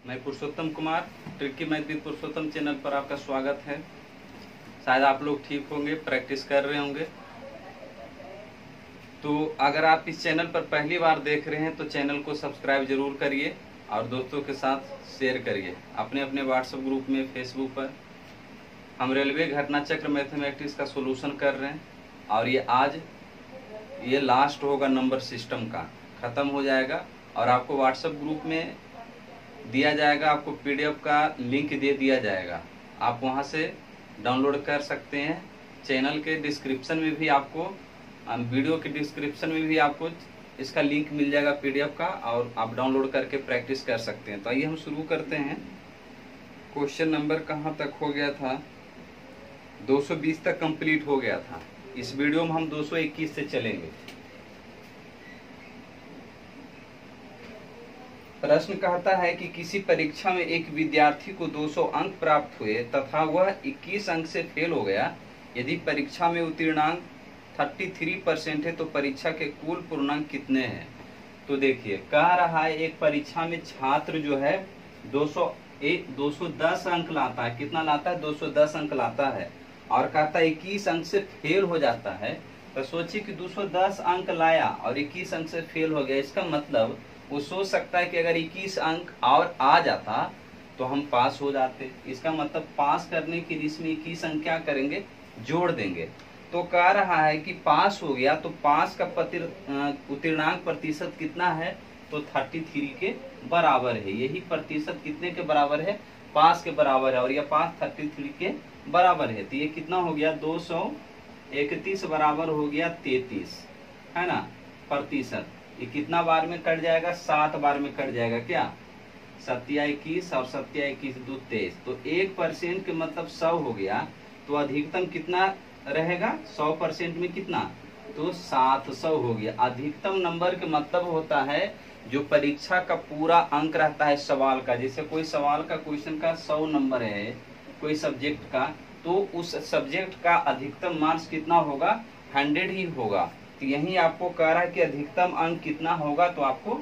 मैं Purushottam Kumar, tricky math with Purushottam channel पर आपका स्वागत है। शायद आप लोग ठीक होंगे, प्रैक्टिस कर रहे होंगे। तो अगर आप इस चैनल पर पहली बार देख रहे हैं तो चैनल को सब्सक्राइब जरूर करिए और दोस्तों के साथ शेयर करिए। अपने अपने व्हाट्सएप ग्रुप में, फेसबुक पर हम रेलवे घटना चक्र मैथमेटिक्स का सोल्यूशन कर रहे हैं और ये लास्ट होगा नंबर सिस्टम का, ख़त्म हो जाएगा और आपको व्हाट्सएप ग्रुप में दिया जाएगा, आपको पीडीएफ का लिंक दे दिया जाएगा। आप वहां से डाउनलोड कर सकते हैं। चैनल के डिस्क्रिप्शन में भी आपको, वीडियो के डिस्क्रिप्शन में भी आपको इसका लिंक मिल जाएगा पीडीएफ का, और आप डाउनलोड करके प्रैक्टिस कर सकते हैं। तो आइए हम शुरू करते हैं। क्वेश्चन नंबर कहाँ तक हो गया था? 220 तक कंप्लीट हो गया था। इस वीडियो में हम 221 से चलेंगे। प्रश्न कहता है कि किसी परीक्षा में एक विद्यार्थी को 200 अंक प्राप्त हुए तथा वह 21 अंक से फेल हो गया। यदि परीक्षा में उत्तीर्णांक 33% है तो परीक्षा के कुल पूर्णांक कितने हैं? तो देखिए, कह रहा है एक परीक्षा में छात्र जो है 210 अंक लाता है। कितना लाता है? 210 अंक लाता है और कहता है 21 अंक से फेल हो जाता है। तो सोचिए कि 210 अंक लाया और 21 अंक से फेल हो गया। इसका मतलब वो सोच सकता है कि अगर 21 अंक और आ जाता तो हम पास हो जाते। इसका मतलब पास करने के लिए इसमें 21 अंक क्या करेंगे? जोड़ देंगे। तो कह रहा है कि पास हो गया तो पास का उत्तीर्णांक प्रतिशत कितना है? तो 33 के बराबर है। यही प्रतिशत कितने के बराबर है? पास के बराबर है। और यह पास 33 के बराबर है। तो ये कितना हो गया? 231 बराबर हो गया 33, है ना, प्रतिशत। ये कितना बार में कट जाएगा? 7 बार में कट जाएगा। क्या? 7 या 21 और 7 या 21 2 23। तो 1% के मतलब 100 हो गया। तो अधिकतम कितना रहेगा? 100% में कितना? तो 700 हो गया। अधिकतम नंबर के मतलब होता है जो परीक्षा का पूरा अंक रहता है सवाल का। जैसे कोई सवाल का क्वेश्चन का 100 नंबर है कोई सब्जेक्ट का, तो उस सब्जेक्ट का अधिकतम मार्क्स कितना होगा? 100 ही होगा। तो यही आपको कह रहा है कि अधिकतम अंक कितना होगा? तो आपको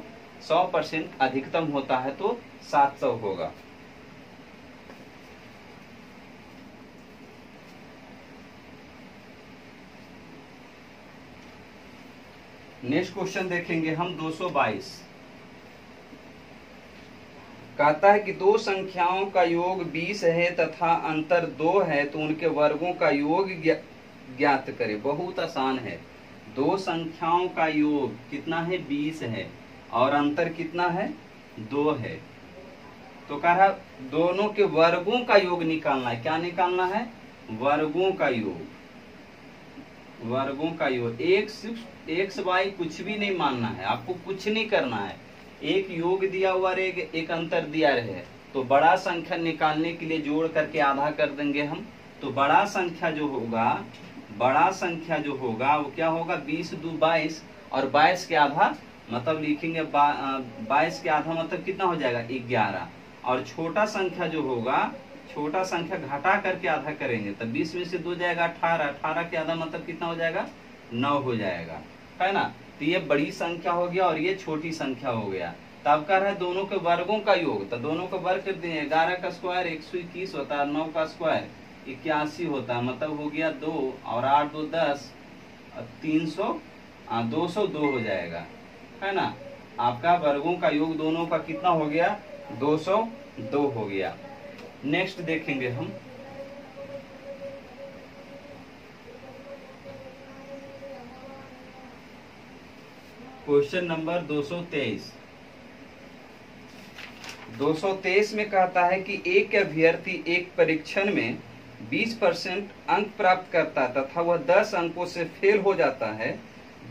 100% अधिकतम होता है तो 700 होगा। नेक्स्ट क्वेश्चन देखेंगे हम। 222 कहता है कि दो संख्याओं का योग 20 है तथा अंतर 2 है तो उनके वर्गों का योग ज्ञात करें। बहुत आसान है। दो संख्याओं का योग कितना है? 20 है और अंतर कितना है? 2 है। तो कह रहा दोनों के वर्गों का योग निकालना है। क्या निकालना है? वर्गों का योग। वर्गों का योग। एक्स वाई कुछ भी नहीं मानना है, आपको कुछ नहीं करना है। एक योग दिया हुआ रहेगा, एक अंतर दिया रहे, तो बड़ा संख्या निकालने के लिए जोड़ करके आधा कर देंगे हम। तो बड़ा संख्या जो होगा वो क्या होगा? 20 2 22 और 22 के आधा मतलब लिखेंगे 22 के आधा मतलब कितना हो जाएगा? 11। और छोटा संख्या जो होगा, छोटा संख्या घटा करके आधा करेंगे तो 20 में से 2 जाएगा 18, 18 के आधा मतलब कितना हो जाएगा? 9 हो जाएगा, है ना। तो ये बड़ी संख्या हो गया और ये छोटी संख्या हो गया। तो अब कह रहा है दोनों के वर्गों का योग। तो दोनों का वर्ग कर दिए। 11 का स्क्वायर 121 होता है, 9 का स्क्वायर 81 होता है, मतलब हो गया 2 और 8 2 10 202 हो जाएगा, है ना। आपका वर्गों का योग दोनों का कितना हो गया? 202 हो गया। नेक्स्ट देखेंगे हम। Question number 223। 223 में कहता है कि एक अभ्यर्थी एक परीक्षण में 20% अंक प्राप्त करता है तथा वह 10 अंकों से फेल हो जाता है।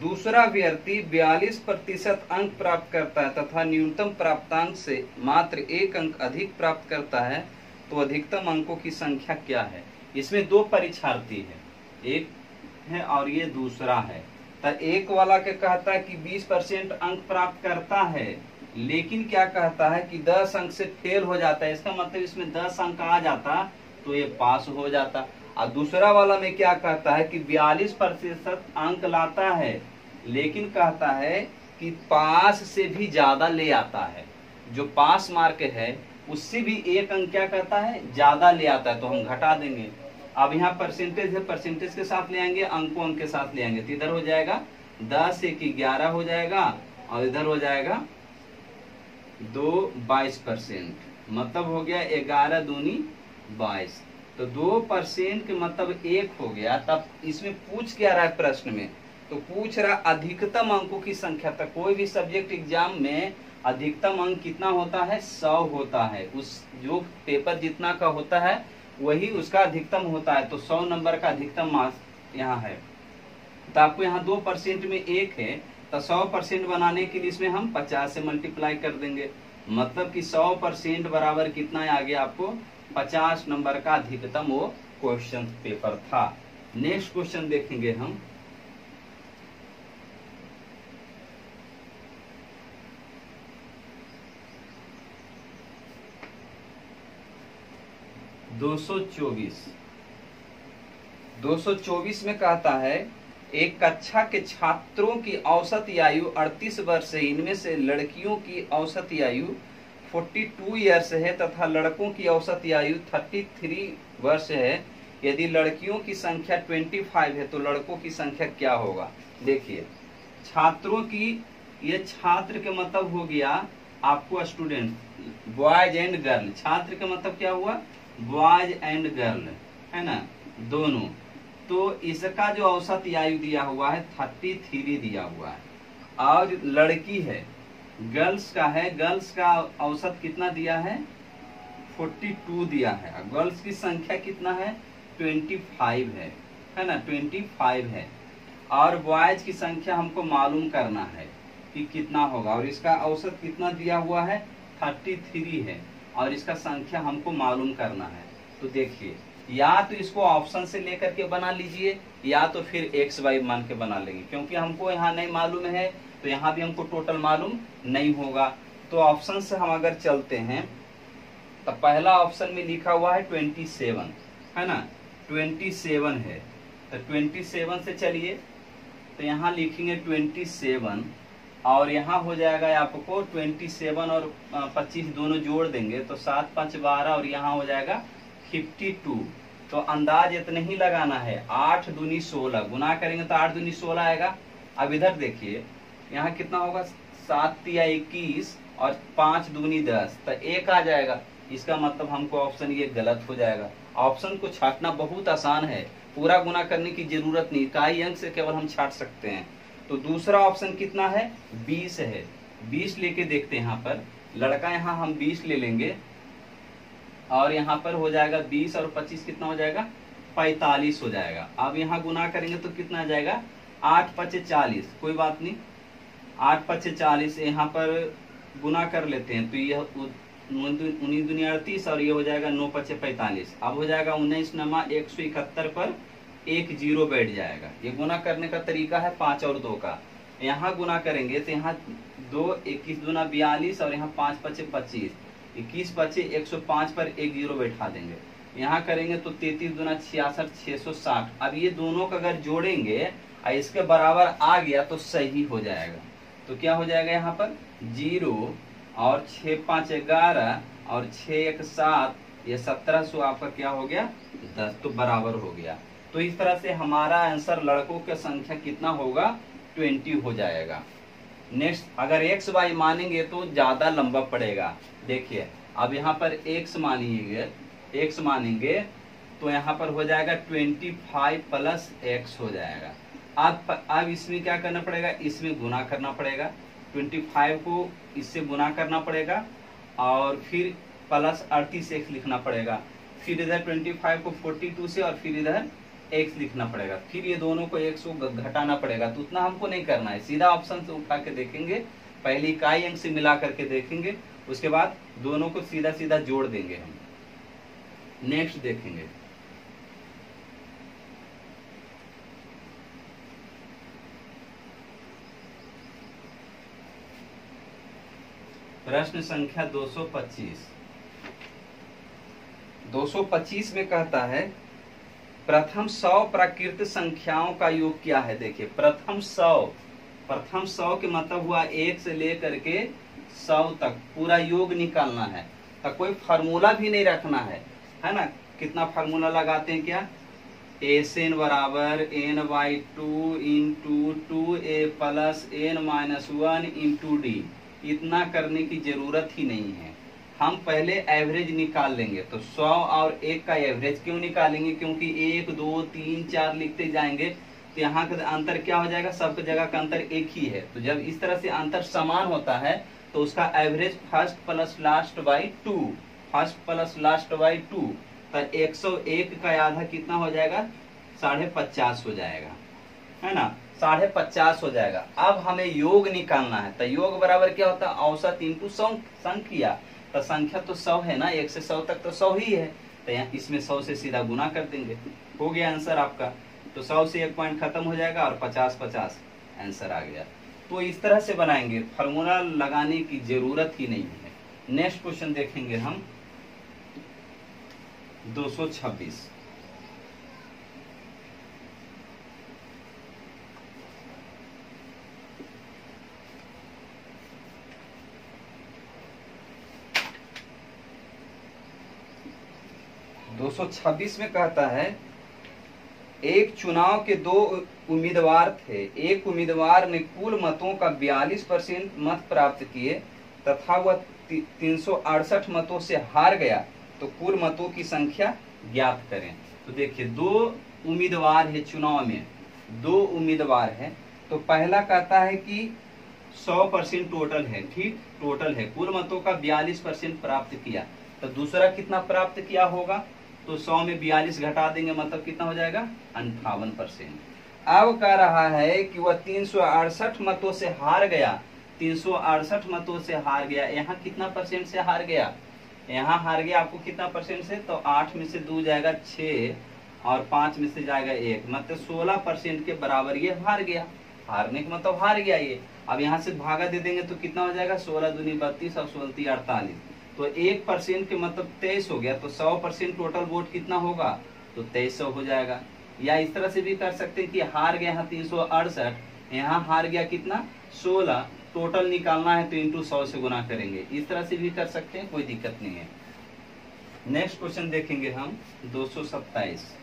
दूसरा अभ्यर्थी 42% अंक प्राप्त करता है तथा न्यूनतम प्राप्तांक से मात्र 1 अंक अधिक प्राप्त करता है। तो अधिकतम अंकों की संख्या क्या है? इसमें 2 परीक्षार्थी है, एक है और ये दूसरा है। तो एक वाला के कहता है कि 20% अंक प्राप्त करता है, लेकिन क्या कहता है कि 10 अंक से फेल हो जाता है। इसका मतलब इसमें 10 अंक आ जाता तो ये पास हो जाता। और दूसरा वाला में क्या कहता है कि 42% अंक लाता है, लेकिन कहता है कि पास से भी ज्यादा ले आता है। जो पास मार्क है उससे भी एक अंक क्या करता है, ज्यादा ले आता है, तो हम घटा देंगे। अब यहाँ परसेंटेज है, परसेंटेज के साथ ले आएंगे, अंक को अंक के साथ ले आएंगे, तो इधर हो जाएगा 10 1 11 हो जाएगा, और इधर हो जाएगा 2 22%, मतलब हो गया 11 दूनी 22। तो 2% के मतलब 1 हो गया। तब इसमें पूछ क्या रहा है प्रश्न में, तो पूछ रहा अधिकतम अंकों की संख्या। तक कोई भी सब्जेक्ट एग्जाम में अधिकतम अंक कितना होता है, 100 होता है। उस जो पेपर जितना का होता है वही उसका अधिकतम होता है। तो 100 नंबर का अधिकतम मार्क्स यहाँ है। तो आपको यहाँ 2% में 1 है, तो 100% बनाने के लिए इसमें हम 50 से मल्टीप्लाई कर देंगे, मतलब कि 100% बराबर कितना आ गया आपको, 50 नंबर का अधिकतम वो क्वेश्चन पेपर था। नेक्स्ट क्वेश्चन देखेंगे हम। दो 224 में कहता है एक कक्षा के छात्रों की औसत आयु 38 वर्ष है। इनमें से लड़कियों की औसत आयु 42 ईयर्स है तथा लड़कों की औसत आयु 33 वर्ष है। यदि लड़कियों की संख्या 25 है तो लड़कों की संख्या क्या होगा। देखिए छात्रों की, ये छात्र के मतलब हो गया आपको स्टूडेंट, बॉयज एंड गर्ल। छात्र का मतलब क्या हुआ, बॉयज एंड गर्ल, है ना, दोनों। तो इसका जो औसत आयु दिया हुआ है 33 दिया हुआ है। और लड़की है, गर्ल्स का है, गर्ल्स का औसत कितना दिया है, 42 दिया है। गर्ल्स की संख्या कितना है, 25 है ना, 25 है। और बॉयज की संख्या हमको मालूम करना है कि कितना होगा, और इसका औसत कितना दिया हुआ है, 33 है, और इसका संख्या हमको मालूम करना है। तो देखिए या तो इसको ऑप्शन से लेकर के बना लीजिए, या तो फिर एक्स वाई मान के बना लेंगे, क्योंकि हमको यहाँ नहीं मालूम है तो यहाँ भी हमको टोटल मालूम नहीं होगा। तो ऑप्शन से हम अगर चलते हैं तो पहला ऑप्शन में लिखा हुआ है 27, है ना, 27 है। तो 27 से चलिए, तो यहाँ लिखेंगे 27, और यहाँ हो जाएगा आपको 27 और 25 दोनों जोड़ देंगे तो 7 5 12, और यहाँ हो जाएगा 52। तो अंदाज इतने ही लगाना है, 8 दूनी 16, गुना करेंगे तो 8 दूनी 16 आएगा। अब इधर देखिए यहाँ कितना होगा, 7 तिया 21 और 5 दूनी 10, तो 1 आ जाएगा। इसका मतलब हमको ऑप्शन ये गलत हो जाएगा। ऑप्शन को छाटना बहुत आसान है, पूरा गुना करने की जरूरत नहीं, इकाई अंक से केवल हम छाट सकते हैं। तो दूसरा ऑप्शन कितना है, 20 है। 20 लेके देखते हैं, यहाँ पर लड़का यहाँ हम 20 ले लेंगे, और यहाँ पर हो जाएगा 20 और 25 कितना हो जाएगा, 45 हो जाएगा। अब यहाँ गुना करेंगे तो कितना आ जाएगा, 8 5 40, कोई बात नहीं, 8 5 40, यहाँ पर गुना कर लेते हैं तो यह 19 दूनी 38, और ये हो जाएगा 9 5 45। अब हो जाएगा 19 नमा 171 पर 1 0 बैठ जाएगा। ये गुना करने का तरीका है 5 और 2 का। यहाँ गुना करेंगे तो यहाँ 2 21 दूना 42, और यहाँ 5 5 25, 21 बचे 105 पर 1 0 बैठा देंगे। यहाँ करेंगे तो 33 दूना 66 660। अब ये दोनों का अगर जोड़ेंगे और इसके बराबर आ गया तो सही हो जाएगा। तो क्या हो जाएगा, यहाँ पर 0 और 6 5 11 और 6 1 7, ये 1700 आपका क्या हो गया, 10, तो बराबर हो गया। तो इस तरह से हमारा आंसर लड़कों की संख्या कितना होगा, 20 हो जाएगा। नेक्स्ट अगर एक्स वाई मानेंगे तो ज्यादा लंबा पड़ेगा। देखिए अब यहाँ पर एक्स मानेंगे तो यहाँ पर हो जाएगा 25 प्लस एक्स हो जाएगा। अब इसमें क्या करना पड़ेगा, इसमें गुना करना पड़ेगा, 25 को इससे गुना करना पड़ेगा, और फिर प्लस 38 एक्स लिखना पड़ेगा, फिर इधर 25 को 42 से, और फिर इधर एक्स लिखना पड़ेगा, फिर ये दोनों को एक्स को घटाना पड़ेगा। तो उतना हमको नहीं करना है, सीधा ऑप्शन से उठा के देखेंगे, पहले इकाई अंक से मिला करके देखेंगे, उसके बाद दोनों को सीधा सीधा जोड़ देंगे हम। नेक्स्ट देखेंगे, प्रश्न संख्या 225। 225 में कहता है प्रथम 100 प्राकृत संख्याओं का योग क्या है। देखिए प्रथम 100 के मतलब हुआ 1 से लेकर के 100 तक पूरा योग निकालना है। तो कोई फार्मूला भी नहीं रखना है ना। कितना फार्मूला लगाते हैं क्या, एन बराबर n/2 into 2a plus n-1 into D. इतना करने की जरूरत ही नहीं है। हम पहले एवरेज निकाल लेंगे। तो 100 और 1 का एवरेज क्यों निकालेंगे, क्योंकि 1 2 3 4 लिखते जाएंगे तो यहाँ का अंतर क्या हो जाएगा, सब जगह का अंतर एक ही है। तो जब इस तरह से अंतर समान होता है तो उसका average first plus last by 2, first plus last by 2। तो 101 का आधा कितना हो जाएगा, 50.5 हो जाएगा, है ना, 50.5 हो जाएगा। अब हमें योग निकालना है। तो योग बराबर क्या होता है, औसत इंटू संख्या। तो संख्या तो 100 है ना, 1 से 100 तक तो 100 ही है। तो यहाँ इसमें 100 से सीधा गुना कर देंगे, हो गया आंसर आपका। तो 100 से 1 पॉइंट खत्म हो जाएगा और 50-50 आंसर आ गया। तो इस तरह से बनाएंगे, फार्मूला लगाने की जरूरत ही नहीं है। नेक्स्ट क्वेश्चन देखेंगे हम 226। में कहता है एक चुनाव के 2 उम्मीदवार थे। एक उम्मीदवार ने कुल मतों का 42% मत प्राप्त किए तथा वह 368 मतों से हार गया। तो कुल मतों की संख्या ज्ञात करें। तो देखिए 2 उम्मीदवार है चुनाव में, 2 उम्मीदवार है। तो पहला कहता है कि 100% टोटल है, ठीक, टोटल है, कुल मतों का 42% प्राप्त किया। तो दूसरा कितना प्राप्त किया होगा, तो 100 में 42 घटा देंगे, मतलब कितना हो जाएगा, 58%। अब कह रहा है कि वह 368 मतों से हार गया। 368 मतों से हार गया। यहाँ कितना परसेंट से हार गया, यहाँ हार गया आपको कितना परसेंट से, तो 8 में से 2 जाएगा 6 और 5 में से जाएगा 1, मतलब 16% के बराबर ये हार गया। हारने का मतलब हार गया ये। अब यहाँ से भागा दे देंगे तो कितना हो जाएगा, 16 दूनी 32 और 16 48। तो 1% के मतलब 23 हो गया। तो 100% टोटल वोट कितना होगा, तो 2300 हो जाएगा। या इस तरह से भी कर सकते हैं कि हार गया यहाँ 368, यहाँ हार गया कितना 16, टोटल निकालना है तो इंटू 100 से गुना करेंगे। इस तरह से भी कर सकते हैं, कोई दिक्कत नहीं है। नेक्स्ट क्वेश्चन देखेंगे हम 227।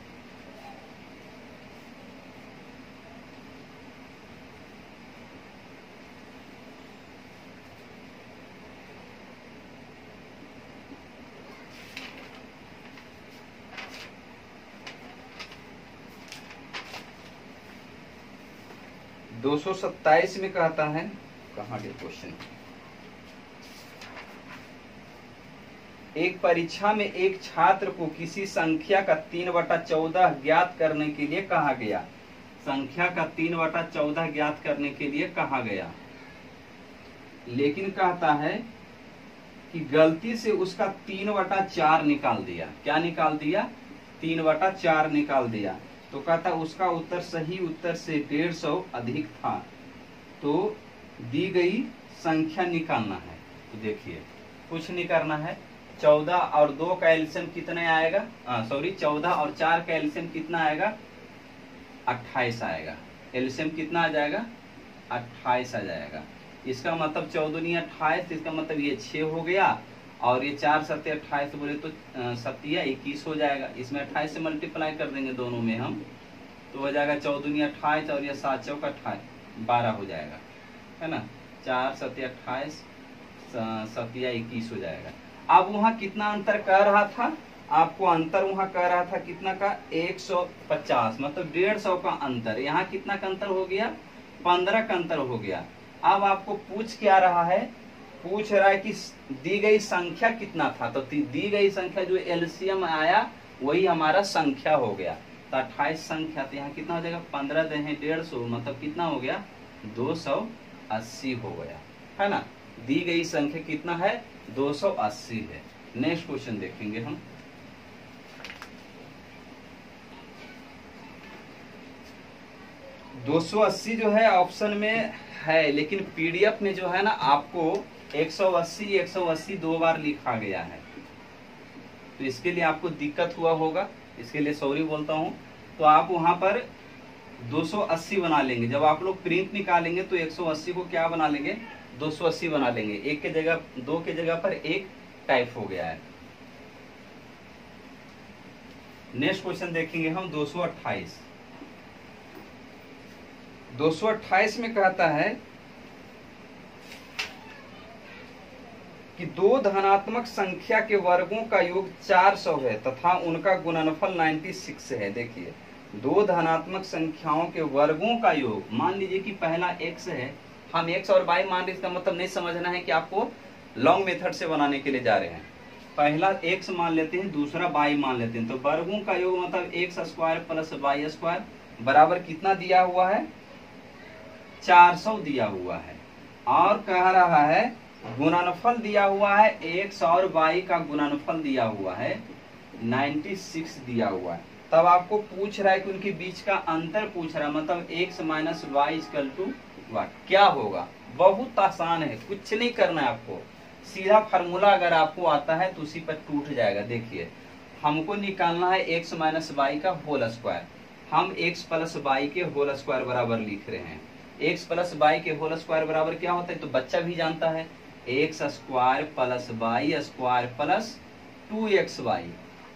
में कहता है, कहाँ गया क्वेश्चन, एक परीक्षा में एक छात्र को किसी संख्या का 3/14 ज्ञात करने के लिए कहा गया। संख्या का 3/14 ज्ञात करने के लिए कहा गया, लेकिन कहता है कि गलती से उसका 3/4 निकाल दिया। क्या निकाल दिया, 3/4 निकाल दिया। तो कहता उसका उत्तर सही उत्तर से 150 अधिक था। तो दी गई संख्या निकालना है। तो देखिए कुछ नहीं करना है, 14 और 2 का एलसीएम कितने आएगा, 14 और 4 का एलसीएम कितना आएगा, 28 आएगा। एलसीएम कितना आ जाएगा, 28 आ जाएगा। इसका मतलब 14 दूनी 28, इसका मतलब ये 6 हो गया और ये 4 7 28 बोले तो 7 21 हो जाएगा। इसमें 28 से मल्टीप्लाई कर देंगे दोनों में हम, तो हो जाएगा 14 दूनी 28 और ये 7 चौका 28 12 हो जाएगा, है ना। 4 7 28 7 21 हो जाएगा। अब वहाँ कितना अंतर कह रहा था, आपको अंतर वहाँ कह रहा था कितना का, 150, मतलब 150 का अंतर। यहाँ कितना का अंतर हो गया, 15 का अंतर हो गया। अब आपको पूछ क्या रहा है, पूछ रहा है कि दी गई संख्या कितना था। तो दी गई संख्या जो एलसीएम आया वही हमारा संख्या हो गया। तो 28 संख्या, तो यहाँ कितना हो जाएगा, 15 दे हैं 150, मतलब कितना हो गया, 280 हो गया, है ना। दी गई संख्या कितना है, 280 है। नेक्स्ट क्वेश्चन देखेंगे हम 280 जो है ऑप्शन में है, लेकिन पीडीएफ में जो है ना आपको 180 2 बार लिखा गया है। तो इसके लिए आपको दिक्कत हुआ होगा, इसके लिए सॉरी बोलता हूं। तो आप वहां पर 280 बना लेंगे। जब आप लोग प्रिंट निकालेंगे तो 180 को क्या बना लेंगे, 280 बना लेंगे। 1 के जगह 2 के जगह पर 1 टाइप हो गया है। नेक्स्ट क्वेश्चन देखेंगे हम 228। 228 में कहता है कि दो धनात्मक संख्या के वर्गों का योग 400 है तथा उनका गुणनफल 96 है। देखिए, दो धनात्मक संख्याओं के वर्गों का योग, मान लीजिए कि पहला x है, हम x और y मान रहे, इसका मतलब नहीं समझना है कि आपको लॉन्ग मेथड से बनाने के लिए जा रहे हैं। पहला x मान लेते हैं, दूसरा y मान लेते हैं, तो वर्गों का योग मतलब x square plus y square बराबर कितना दिया हुआ है, 400 दिया हुआ है। और कह रहा है गुणनफल दिया हुआ है, x और y का गुणनफल दिया हुआ है 96 दिया हुआ है। तब आपको पूछ रहा है कि उनके बीच का अंतर पूछ रहा है, मतलब x minus Y equal to what क्या होगा। बहुत आसान है, कुछ नहीं करना है आपको, सीधा फार्मूला अगर आपको आता है तो उसी पर टूट जाएगा। देखिए, हमको निकालना है x माइनस वाई का होल स्क्वायर, हम x प्लस वाई के होल स्क्वायर बराबर लिख रहे हैं। x प्लस वाई के होल स्क्वायर बराबर क्या होता है, तो बच्चा भी जानता है, x square plus Y square plus 2xy।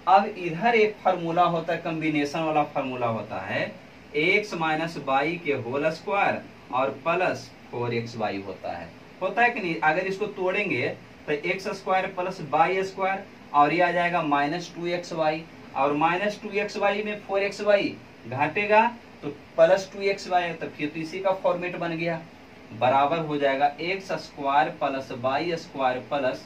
अब इधर एक फार्मूला होता है, कॉम्बिनेशन वाला फार्मूला होता है, x माइनस वाई के होल स्क्वायर और प्लस 4xy होता है कि नहीं। अगर इसको तोड़ेंगे तो x square plus Y square और ये आ जाएगा माइनस 2xy, और माइनस 2xy में 4xy घटेगा तो प्लस 2xy, तो फिर तो इसी का फॉर्मेट बन गया, बराबर हो जाएगा x square plus Y square plus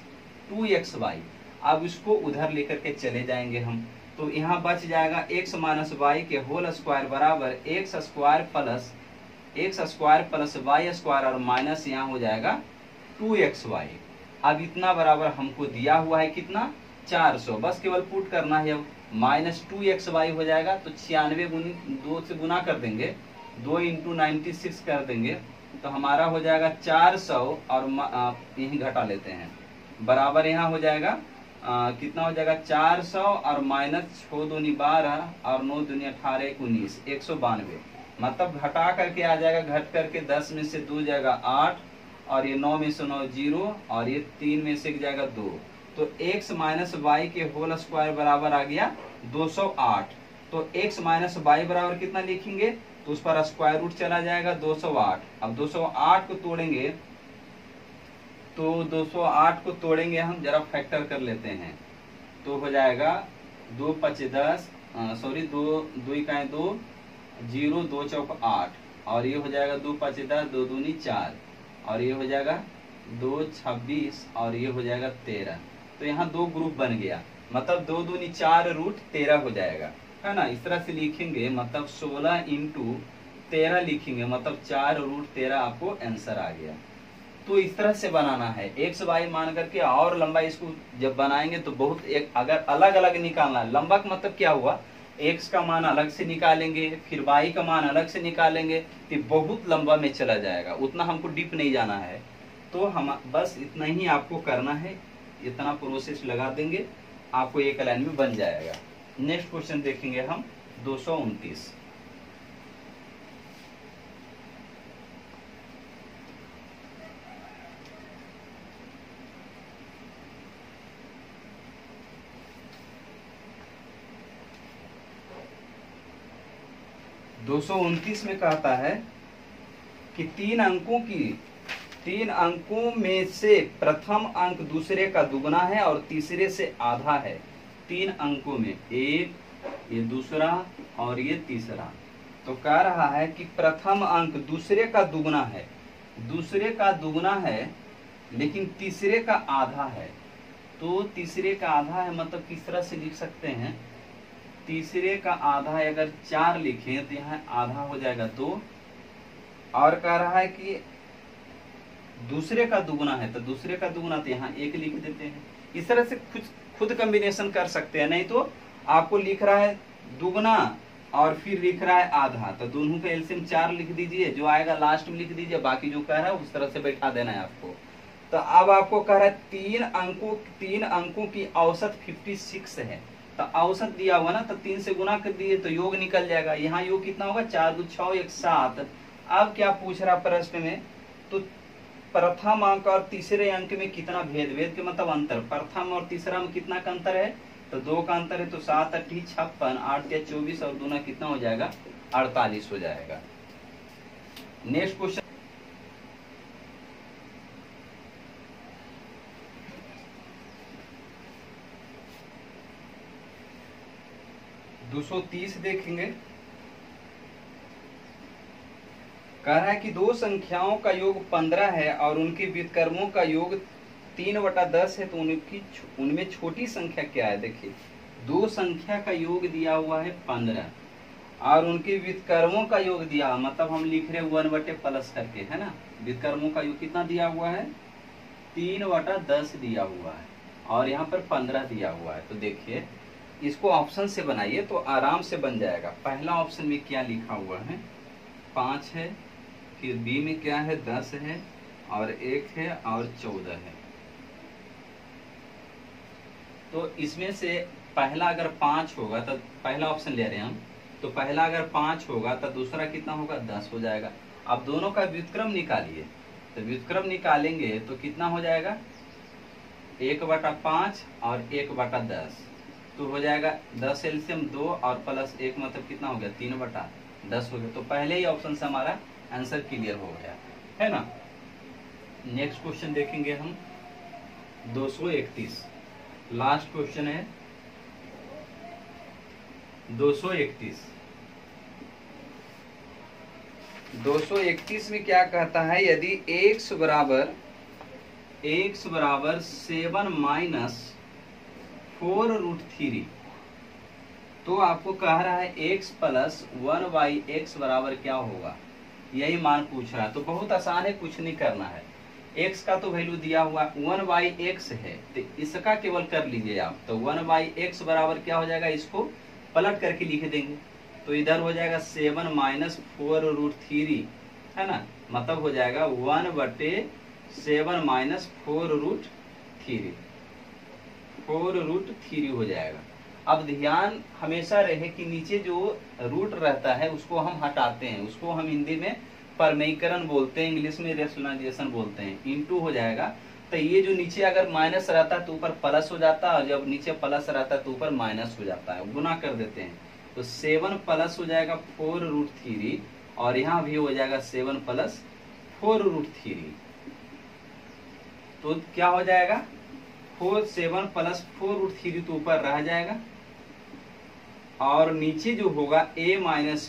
2xy। अब इसको उधर लेकर के चले जाएंगे हम, तो यहाँ बच जाएगा x माइनस वाई के होल स्क्वायर बराबर x square plus Y square और माइनस यहाँ हो जाएगा 2xy। अब इतना बराबर हमको दिया हुआ है कितना, 400, बस केवल पुट करना है। अब माइनस 2xy हो जाएगा, तो 96 2 से गुना कर देंगे, 2 इंटू 96 कर देंगे, तो हमारा हो जाएगा 400 और यही घटा लेते हैं, बराबर यहाँ हो जाएगा कितना हो जाएगा 400 और माइनस 6 दूनी 12 और 9 दूनी 18 19 192, मतलब घटा करके आ जाएगा, घट करके 10 में से 2 जाएगा 8 और ये 9 में से 9 0 और ये 3 में से जाएगा 2, तो x माइनस वाई के होल स्क्वायर बराबर आ गया 208। तो x माइनस वाई बराबर कितना लिखेंगे, तो उस पर स्क्वायर रूट चला जाएगा 208। अब 208 को तोड़ेंगे, तो 208 को तोड़ेंगे हम, जरा फैक्टर कर लेते हैं, तो हो जाएगा 2 5 10 सॉरी 2 2 का 2 0 2 चौक 8 और ये हो जाएगा 2 5 10 2 दूनी 4 और ये हो जाएगा 2 26 और ये हो जाएगा 13। तो यहाँ दो ग्रुप बन गया, मतलब 2 दूनी 4 रूट 13 हो जाएगा, है ना। इस तरह से लिखेंगे, मतलब 16 इंटू 13 लिखेंगे, मतलब 4 रूट 13 आपको आंसर आ गया। तो इस तरह से बनाना है, एक्स वाई मान करके, और लंबा इसको जब बनाएंगे तो बहुत एक, अगर अलग अलग निकालना है, लंबा का मतलब क्या हुआ, एक्स का मान अलग से निकालेंगे, फिर वाई का मान अलग से निकालेंगे, तो बहुत लंबा में चला जाएगा, उतना हमको डीप नहीं जाना है। तो हम बस इतना ही आपको करना है, इतना प्रोसेस लगा देंगे, आपको एक लाइन में बन जाएगा। नेक्स्ट क्वेश्चन देखेंगे हम 229। में कहता है कि 3 अंकों में से प्रथम अंक दूसरे का दुगना है और तीसरे से आधा है। 3 अंकों में, एक, ये दूसरा और ये तीसरा, तो कह रहा है कि प्रथम अंक दूसरे का दुगना है, दूसरे का दुगना है लेकिन तीसरे का आधा है। तो तीसरे का आधा है मतलब किस तरह से लिख सकते हैं, तीसरे का आधा है, अगर 4 लिखें तो यहाँ आधा हो जाएगा 2, और कह रहा है कि दूसरे का दुगुना है, तो दूसरे का दुगुना तो यहाँ 1 लिख देते हैं। इस तरह से खुद कॉम्बिनेशन कर सकते हैं, नहीं तो आपको लिख रहा है दुगुना और फिर लिख रहा है आधा, तो दोनों का एलसीएम 4 लिख दीजिए, जो आएगा लास्ट में लिख दीजिए, बाकी जो कह रहा है उस तरह से बैठा देना है आपको। तो अब आपको कह रहा है 3 अंकों की औसत 56 है, तो औसत दिया हुआ ना, तो 3 से गुना कर दिए तो योग निकल जाएगा। यहाँ योग कितना होगा, 4 2 6 1 7। अब क्या पूछ रहा प्रश्न में, तो प्रथम अंक और तीसरे अंक में कितना भेद, भेद के मतलब अंतर, प्रथम और तीसरा में कितना का अंतर है, तो 2 का अंतर है, तो 7 8 56, 8 या 24 और दूना कितना हो जाएगा 48 हो जाएगा। नेक्स्ट क्वेश्चन, दूसरा 230 देखेंगे। कह रहा है कि दो संख्याओं का योग 15 है और उनके व्युत्क्रमों का योग 3/10 है, तो उनमें छोटी संख्या क्या है। देखिए, दो संख्या का योग दिया हुआ है 15 और उनके व्युत्क्रमों का योग दिया, मतलब हम लिख रहे 1 प्लस करके, है ना। व्युत्क्रमों का योग कितना दिया हुआ है 3/10 दिया हुआ है और यहाँ पर 15 दिया हुआ है। तो देखिए, इसको ऑप्शन से बनाइए तो आराम से बन जाएगा। पहला ऑप्शन में क्या लिखा हुआ है 5 है, फिर बी में क्या है 10 है और 1 है और 14 है। तो इसमें से पहला अगर 5 होगा तो पहला ऑप्शन ले रहे हैं हम, तो पहला अगर 5 होगा तो दूसरा कितना होगा 10 हो जाएगा। अब दोनों का व्युत्क्रम निकालिए, तो व्युत्क्रम निकालेंगे तो कितना हो जाएगा 1/5 और 1/10, तो हो जाएगा 10 एलसीएम 2 और प्लस 1 मतलब कितना हो गया 3/10 हो गया। तो पहले ही ऑप्शन से हमारा आंसर क्लियर हो गया, है ना। नेक्स्ट क्वेश्चन देखेंगे हम 231, लास्ट क्वेश्चन है 231। 231 में क्या कहता है, यदि x बराबर 7 - 4√3, तो आपको कह रहा है x + 1/x बराबर क्या होगा, यही मान पूछ रहा है। तो बहुत आसान है, कुछ नहीं करना है। x का तो वैल्यू दिया हुआ 1/x है, तो इसका केवल कर लीजिए आप। तो 1/x बराबर क्या हो जाएगा, इसको पलट करके लिख देंगे, तो इधर हो जाएगा 7 - 4√3, है ना। मतलब हो जाएगा 1/7 - 4√3 हो जाएगा। अब ध्यान हमेशा रहे कि नीचे जो रूट रहता है उसको हम हटाते हैं, उसको हम हिंदी में परमेयीकरण बोलते हैं, इंग्लिश में रेशनलाइजेशन बोलते हैं। इनटू हो जाएगा, तो ये जो नीचे अगर माइनस रहता है तो ऊपर प्लस हो जाता है, और जब नीचे प्लस रहता है तो ऊपर माइनस हो जाता है, गुना कर देते हैं। तो 7 प्लस हो जाएगा 4√3 और यहाँ भी हो जाएगा 7 + 4√3, तो क्या हो जाएगा 7 + 4√3, तो ऊपर रह जाएगा और नीचे जो होगा a -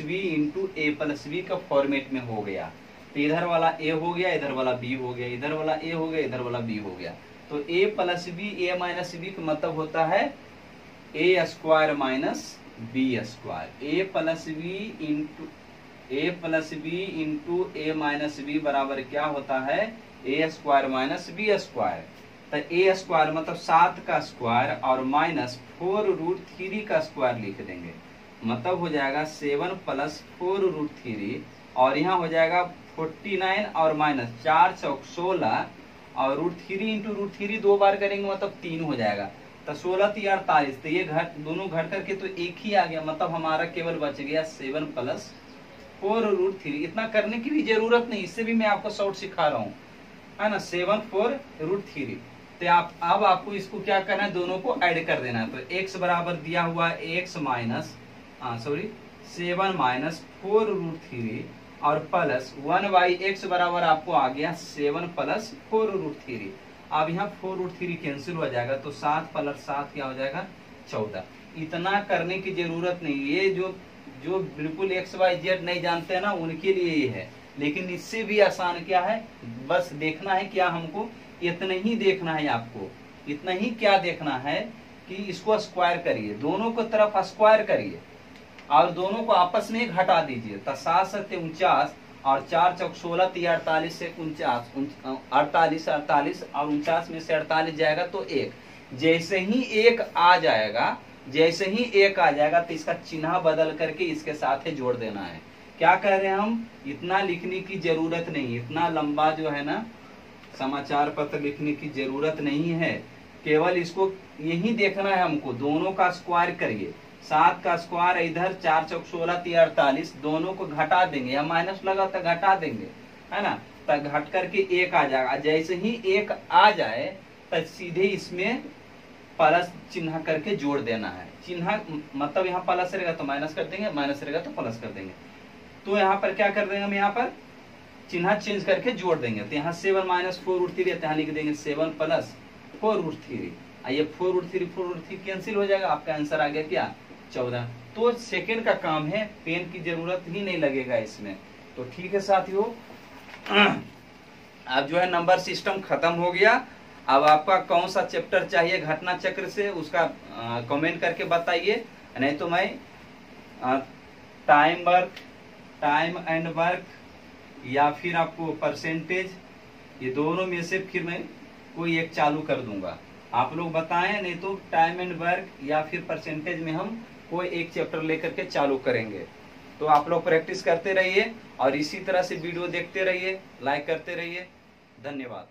b × a + b का फॉर्मेट में हो गया। तो इधर वाला a हो गया, इधर वाला b हो गया, इधर वाला a हो गया, इधर वाला b हो गया। तो a + b, a - b का मतलब होता है a² - b²। a + b बराबर क्या होता है a² - b²। तो a² मतलब 7 का स्क्वायर और माइनस 4√3 का स्क्वायर लिख देंगे, मतलब हो जाएगा 7 + 4√3 और यहाँ हो जाएगा 49 और माइनस 4 चौक 16 और √3 × √3 दो बार करेंगे मतलब 3 हो जाएगा। तो 16 × 48, तो ये दोनों घट करके तो एक ही आ गया, मतलब हमारा केवल बच गया 7 + 4√3। इतना करने की भी जरूरत नहीं, इससे भी मैं आपको शॉर्ट सिखा रहा हूँ, है ना। 7 4√3, तो अब आपको इसको क्या करना है, दोनों को ऐड कर देना है। तो x बराबर दिया हुआ है 7 - 4√3 और प्लस 1/x बराबर आपको आ गया 7 + 4√3। अब यहाँ 4√3 कैंसिल हो जाएगा, तो 7 + 7 क्या हो जाएगा 14। इतना करने की जरूरत नहीं, ये जो बिल्कुल XYZ नहीं जानते हैं ना, उनके लिए ये है। लेकिन इससे भी आसान क्या है, बस देखना है क्या, हमको इतना ही देखना है, आपको इतना ही क्या देखना है कि इसको स्क्वायर करिए, दोनों को तरफ स्क्वायर करिए और दोनों को आपस में घटा दीजिए। तो 7 × 7 = 49 और 4 चौक 16, 48 से 48 और 49 में से 48 जाएगा तो 1। जैसे ही 1 आ जाएगा, तो इसका चिन्ह बदल करके इसके साथ ही जोड़ देना है। क्या कह रहे हैं हम, इतना लिखने की जरूरत नहीं, इतना लंबा जो है ना समाचार पत्र लिखने की जरूरत नहीं है, केवल इसको यही देखना है हमको, दोनों का स्क्वायर करिए। 7 का स्क्वायर इधर, 4 चौक 16, 48, दोनों को घटा देंगे, या माइनस लगा तो घटा देंगे, है ना। तब घट करके 1 आ जाएगा। जैसे ही 1 आ जाए तो सीधे इसमें प्लस चिन्ह करके जोड़ देना है। चिन्ह मतलब यहाँ प्लस रहेगा तो माइनस कर देंगे, माइनस रहेगा तो प्लस कर देंगे। तो यहाँ पर क्या कर देंगे हम, यहाँ पर चिन्ह चेंज करके जोड़ देंगे। तो यहाँ 7 - 4√3 यहाँ लिख देंगे 7 + 4√3। ये 4√3 कैंसिल हो जाएगा, आपका आंसर आ गया क्या 14। तो सेकेंड का काम है, पेन की जरूरत ही नहीं लगेगा इसमें। तो ठीक है साथियों, अब जो है नंबर सिस्टम खत्म हो गया। अब आपका कौन सा चैप्टर चाहिए घटना चक्र से उसका कमेंट करके बताइए, नहीं तो मैं टाइम एंड वर्क या फिर आपको परसेंटेज, ये दोनों में से फिर मैं कोई एक चालू कर दूंगा। आप लोग बताएं, नहीं तो टाइम एंड वर्क या फिर परसेंटेज में हम कोई एक चैप्टर लेकर के चालू करेंगे। तो आप लोग प्रैक्टिस करते रहिए और इसी तरह से वीडियो देखते रहिए, लाइक करते रहिए। धन्यवाद।